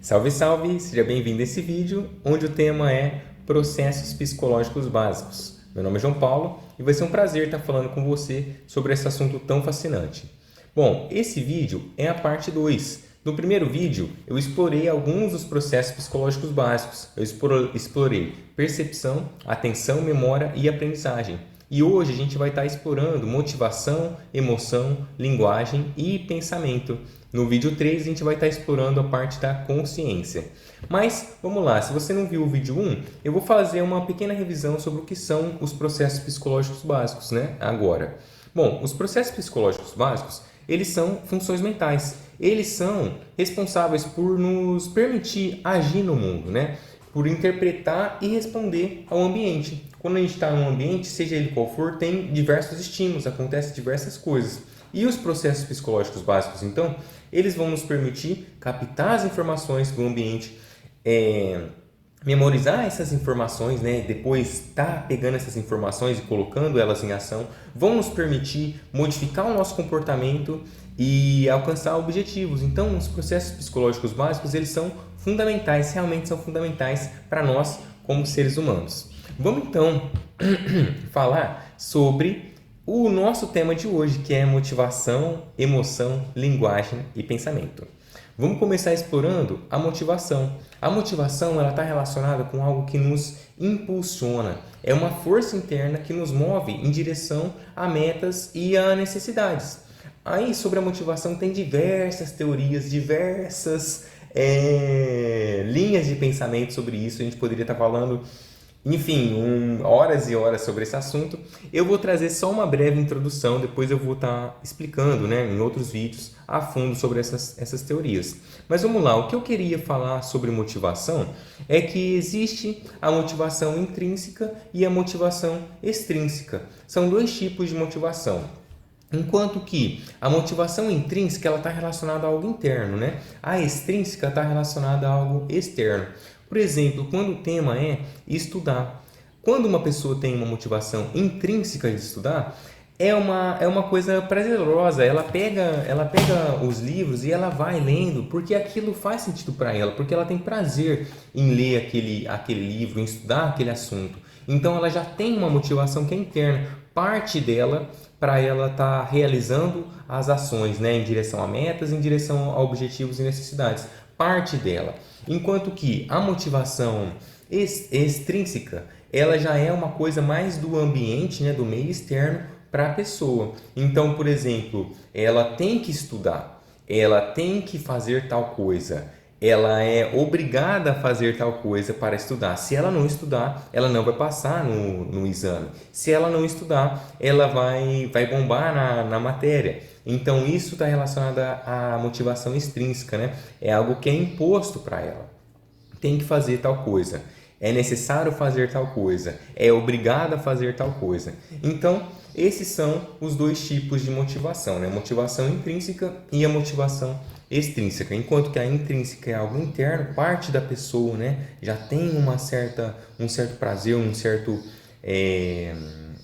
Salve, salve! Seja bem-vindo a esse vídeo, onde o tema é processos psicológicos básicos. Meu nome é João Paulo e vai ser um prazer estar falando com você sobre esse assunto tão fascinante. Bom, esse vídeo é a parte 2. No primeiro vídeo, eu explorei alguns dos processos psicológicos básicos. Eu explorei percepção, atenção, memória e aprendizagem. E hoje a gente vai estar explorando motivação, emoção, linguagem e pensamento. No vídeo 3 a gente vai estar explorando a parte da consciência. Mas vamos lá, se você não viu o vídeo 1, eu vou fazer uma pequena revisão sobre o que são os processos psicológicos básicos, né? Agora. Bom, os processos psicológicos básicos, eles são funções mentais. Eles são responsáveis por nos permitir agir no mundo, né? Por interpretar e responder ao ambiente. Quando a gente está num ambiente, seja ele qual for, tem diversos estímulos, acontecem diversas coisas. E os processos psicológicos básicos, então, eles vão nos permitir captar as informações do ambiente, memorizar essas informações, né? Depois estar pegando essas informações e colocando elas em ação, vão nos permitir modificar o nosso comportamento e alcançar objetivos. Então, os processos psicológicos básicos, eles são fundamentais, realmente são fundamentais para nós como seres humanos. Vamos então falar sobre o nosso tema de hoje, que é motivação, emoção, linguagem e pensamento. Vamos começar explorando a motivação. A motivação está relacionada com algo que nos impulsiona. É uma força interna que nos move em direção a metas e a necessidades. Aí, sobre a motivação, tem diversas teorias, diversas linhas de pensamento sobre isso. A gente poderia estar falando, enfim, horas e horas sobre esse assunto. Eu vou trazer só uma breve introdução, depois eu vou estar explicando, né, em outros vídeos a fundo sobre essas teorias. Mas vamos lá, o que eu queria falar sobre motivação é que existe a motivação intrínseca e a motivação extrínseca. São dois tipos de motivação. Enquanto que a motivação intrínseca está relacionada a algo interno, né? A extrínseca está relacionada a algo externo. Por exemplo, quando o tema é estudar. Quando uma pessoa tem uma motivação intrínseca de estudar, é uma coisa prazerosa. Ela pega os livros e ela vai lendo porque aquilo faz sentido para ela, porque ela tem prazer em ler aquele livro, em estudar aquele assunto. Então ela já tem uma motivação que é interna, parte dela para ela estar realizando as ações, né, em direção a metas, em direção a objetivos e necessidades. Parte dela. Enquanto que a motivação extrínseca, ela já é uma coisa mais do ambiente, né, do meio externo para a pessoa. Então, por exemplo, ela tem que estudar, ela tem que fazer tal coisa, ela é obrigada a fazer tal coisa para estudar. Se ela não estudar, ela não vai passar no exame. Se ela não estudar, ela vai bombar na matéria. Então, isso está relacionado à motivação extrínseca, né? É algo que é imposto para ela. Tem que fazer tal coisa. É necessário fazer tal coisa. É obrigada a fazer tal coisa. Então, esses são os dois tipos de motivação, né? A motivação intrínseca e a motivação extrínseca. Enquanto que a intrínseca é algo interno, parte da pessoa, né, já tem um certo prazer, um certo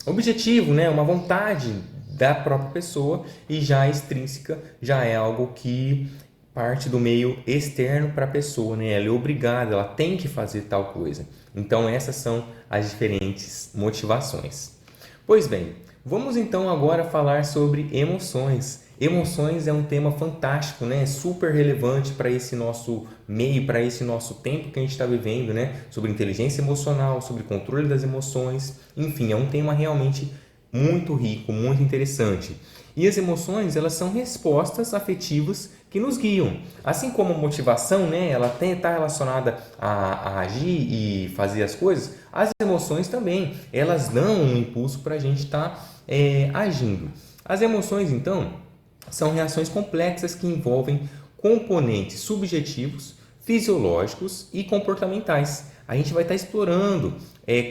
objetivo, né, uma vontade da própria pessoa, e já a extrínseca já é algo que parte do meio externo para a pessoa, né? Ela é obrigada, ela tem que fazer tal coisa. Então essas são as diferentes motivações. Pois bem, vamos então agora falar sobre emoções. Emoções é um tema fantástico, né? Super relevante para esse nosso meio, para esse nosso tempo que a gente está vivendo, né? Sobre inteligência emocional, sobre controle das emoções. Enfim, é um tema realmente muito rico, muito interessante. E as emoções, elas são respostas afetivas que nos guiam. Assim como a motivação, né, ela está relacionada a agir e fazer as coisas, as emoções também, elas dão um impulso para a gente estar agindo. As emoções, então, são reações complexas que envolvem componentes subjetivos, fisiológicos e comportamentais. A gente vai estar explorando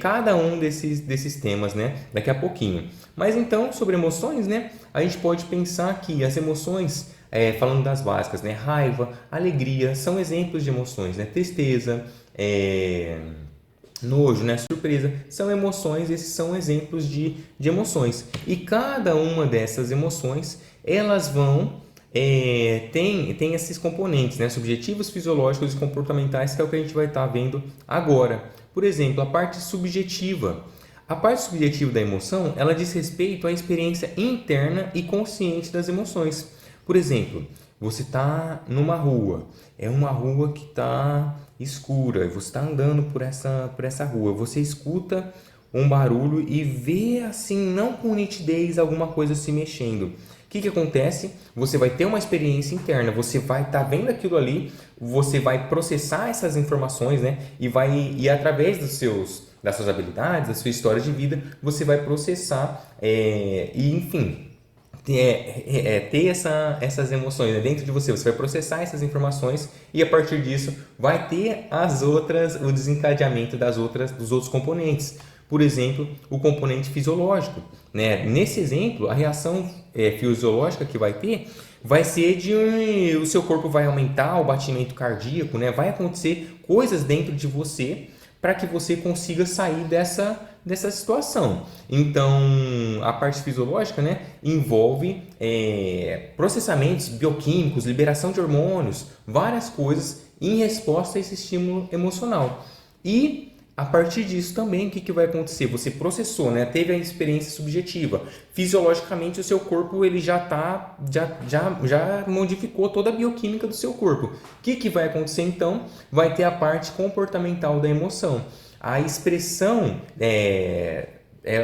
cada um desses temas, né, daqui a pouquinho. Mas então, sobre emoções, né, a gente pode pensar que as emoções, falando das básicas, né, raiva, alegria, são exemplos de emoções, né, tristeza, nojo, né, surpresa, são emoções, esses são exemplos de emoções. E cada uma dessas emoções, elas vão tem esses componentes, né? Subjetivos, fisiológicos e comportamentais, que é o que a gente vai estar vendo agora. Por exemplo, a parte subjetiva. A parte subjetiva da emoção, ela diz respeito à experiência interna e consciente das emoções. Por exemplo, você está numa rua, é uma rua que está escura, e você está andando por essa rua, você escuta um barulho e vê assim, não com nitidez, alguma coisa se mexendo. O que acontece? Você vai ter uma experiência interna, você vai estar vendo aquilo ali, você vai processar essas informações, né? E através das suas habilidades, da sua história de vida, você vai processar e, enfim, ter essas emoções, né, dentro de você. Você vai processar essas informações e a partir disso vai ter o desencadeamento dos outros componentes. Por exemplo, o componente fisiológico, né? Nesse exemplo, a reação fisiológica que vai ter vai ser o seu corpo vai aumentar o batimento cardíaco, né? Vai acontecer coisas dentro de você para que você consiga sair dessa situação. Então, a parte fisiológica, né, envolve processamentos bioquímicos, liberação de hormônios, várias coisas em resposta a esse estímulo emocional. E a partir disso também, o que vai acontecer? Você processou, né? Teve a experiência subjetiva. Fisiologicamente, o seu corpo ele já modificou toda a bioquímica do seu corpo. O que vai acontecer então? Vai ter a parte comportamental da emoção. A expressão,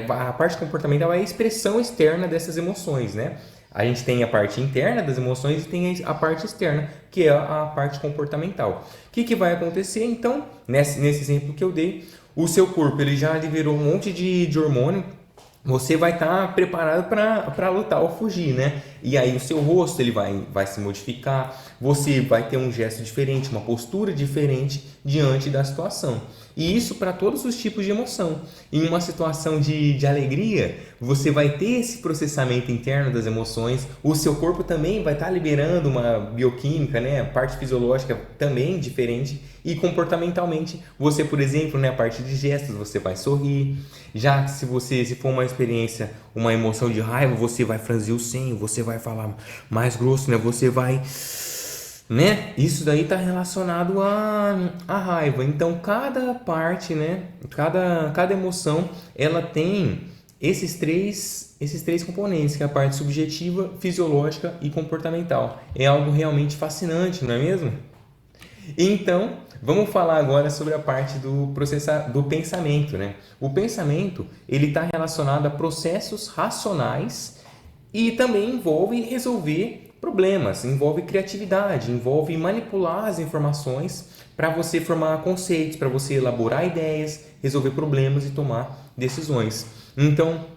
a parte comportamental é a expressão externa dessas emoções, né? A gente tem a parte interna das emoções e tem a parte externa, que é a parte comportamental. O que vai acontecer, então, nesse exemplo que eu dei, o seu corpo ele já liberou um monte de hormônio, você vai estar preparado para lutar ou fugir, né? E aí o seu rosto ele vai se modificar, você vai ter um gesto diferente, uma postura diferente diante da situação. E isso para todos os tipos de emoção. Em uma situação de alegria, você vai ter esse processamento interno das emoções, o seu corpo também vai estar liberando uma bioquímica, né? A parte fisiológica também diferente. E comportamentalmente, você, por exemplo, né, a parte de gestos, você vai sorrir. Já se for uma experiência, uma emoção de raiva, você vai franzir o senho, você vai falar mais grosso, né? Você vai, né? Isso daí está relacionado à raiva. Então, cada parte, né? Cada emoção, ela tem esses três componentes, que é a parte subjetiva, fisiológica e comportamental. É algo realmente fascinante, não é mesmo? Então, vamos falar agora sobre a parte do pensamento, né? O pensamento, ele está relacionado a processos racionais e também envolve resolver problemas, envolve criatividade, envolve manipular as informações para você formar conceitos, para você elaborar ideias, resolver problemas e tomar decisões. Então,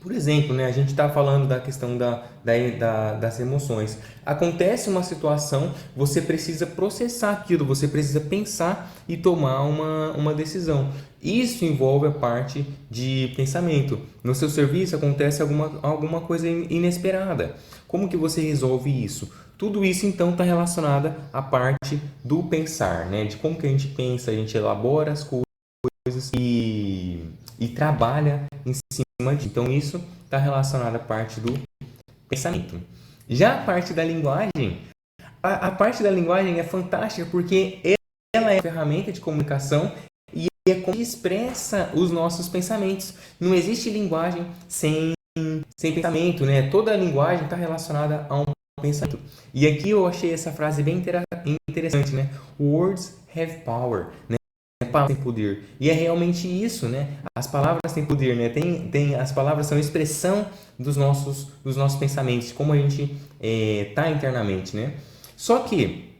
por exemplo, né, a gente está falando da questão das emoções. Acontece uma situação, você precisa processar aquilo, você precisa pensar e tomar uma decisão. Isso envolve a parte de pensamento. No seu serviço acontece alguma coisa inesperada. Como que você resolve isso? Tudo isso então está relacionado à parte do pensar, né? De como que a gente pensa, a gente elabora as coisas e trabalha em cima disso. Então isso está relacionado à parte do pensamento. Já a parte da linguagem, a parte da linguagem é fantástica porque ela é uma ferramenta de comunicação e é como expressa os nossos pensamentos. Não existe linguagem sem pensamento, né? Toda a linguagem está relacionada a um pensamento. E aqui eu achei essa frase bem interessante, né? Words have power, né? Palavras têm poder. E é realmente isso, né? As palavras têm poder, né? As palavras são expressão dos nossos pensamentos, como a gente tá internamente, né? Só que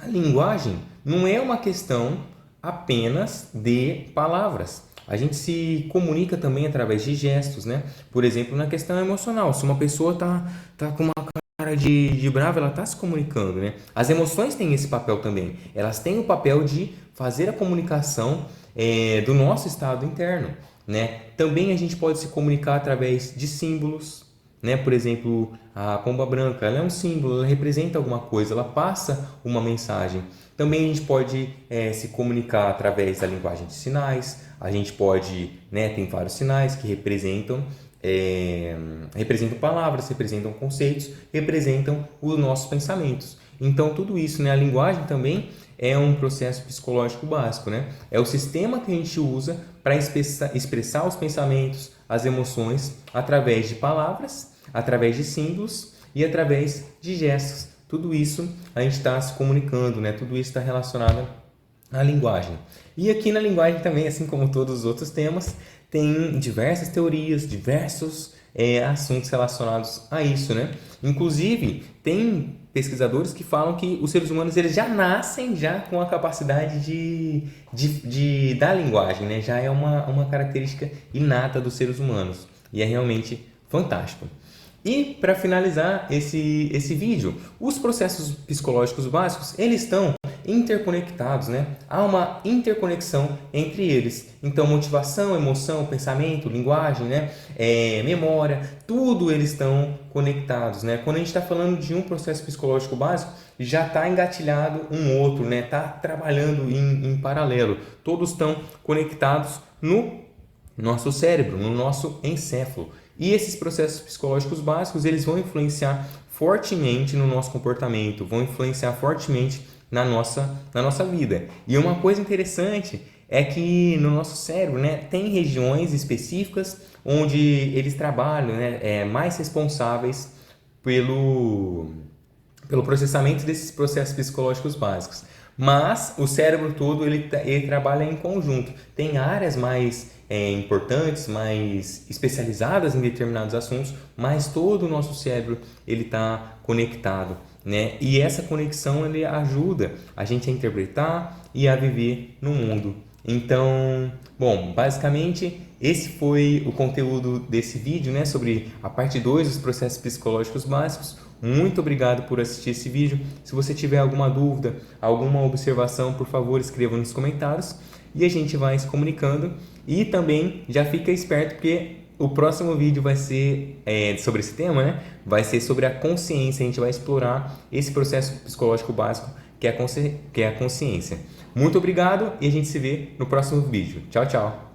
a linguagem não é uma questão apenas de palavras. A gente se comunica também através de gestos, né? Por exemplo, na questão emocional, se uma pessoa tá com uma cara de brava, ela está se comunicando, né? As emoções têm esse papel também. Elas têm o papel de fazer a comunicação do nosso estado interno, né? Também a gente pode se comunicar através de símbolos, né? Por exemplo, a pomba branca, ela é um símbolo, ela representa alguma coisa, ela passa uma mensagem. Também a gente pode se comunicar através da linguagem de sinais. A gente pode, né? Tem vários sinais que representam representam palavras, representam conceitos, representam os nossos pensamentos. Então, tudo isso, né? A linguagem também é um processo psicológico básico, né? É o sistema que a gente usa para expressar os pensamentos, as emoções, através de palavras, através de símbolos e através de gestos. Tudo isso a gente está se comunicando, né? Tudo isso está relacionado à linguagem. E aqui na linguagem também, assim como todos os outros temas, tem diversas teorias, diversos assuntos relacionados a isso, né? Inclusive, tem pesquisadores que falam que os seres humanos eles já nascem já com a capacidade da linguagem, né? Já é uma característica inata dos seres humanos e é realmente fantástico. E para finalizar esse vídeo, os processos psicológicos básicos eles estão interconectados, né? Há uma interconexão entre eles. Então, motivação, emoção, pensamento, linguagem, né? Memória, tudo eles estão conectados, né? Quando a gente está falando de um processo psicológico básico, já está engatilhado um outro, né? Está trabalhando em paralelo. Todos estão conectados no nosso cérebro, no nosso encéfalo. E esses processos psicológicos básicos, eles vão influenciar fortemente no nosso comportamento, vão influenciar fortemente na nossa vida. E uma coisa interessante é que no nosso cérebro, né, tem regiões específicas onde eles trabalham, né, mais responsáveis pelo processamento desses processos psicológicos básicos. Mas o cérebro todo ele trabalha em conjunto. Tem áreas mais importantes, mais especializadas em determinados assuntos, mas todo o nosso cérebro ele está conectado, né? E essa conexão ele ajuda a gente a interpretar e a viver no mundo. Então, bom, basicamente esse foi o conteúdo desse vídeo, né, sobre a parte 2 dos processos psicológicos básicos. Muito obrigado por assistir esse vídeo. Se você tiver alguma dúvida, alguma observação, por favor, escreva nos comentários e a gente vai se comunicando. E também já fica esperto porque o próximo vídeo vai ser sobre esse tema, né? Vai ser sobre a consciência. A gente vai explorar esse processo psicológico básico que é a consciência. Muito obrigado e a gente se vê no próximo vídeo. Tchau, tchau!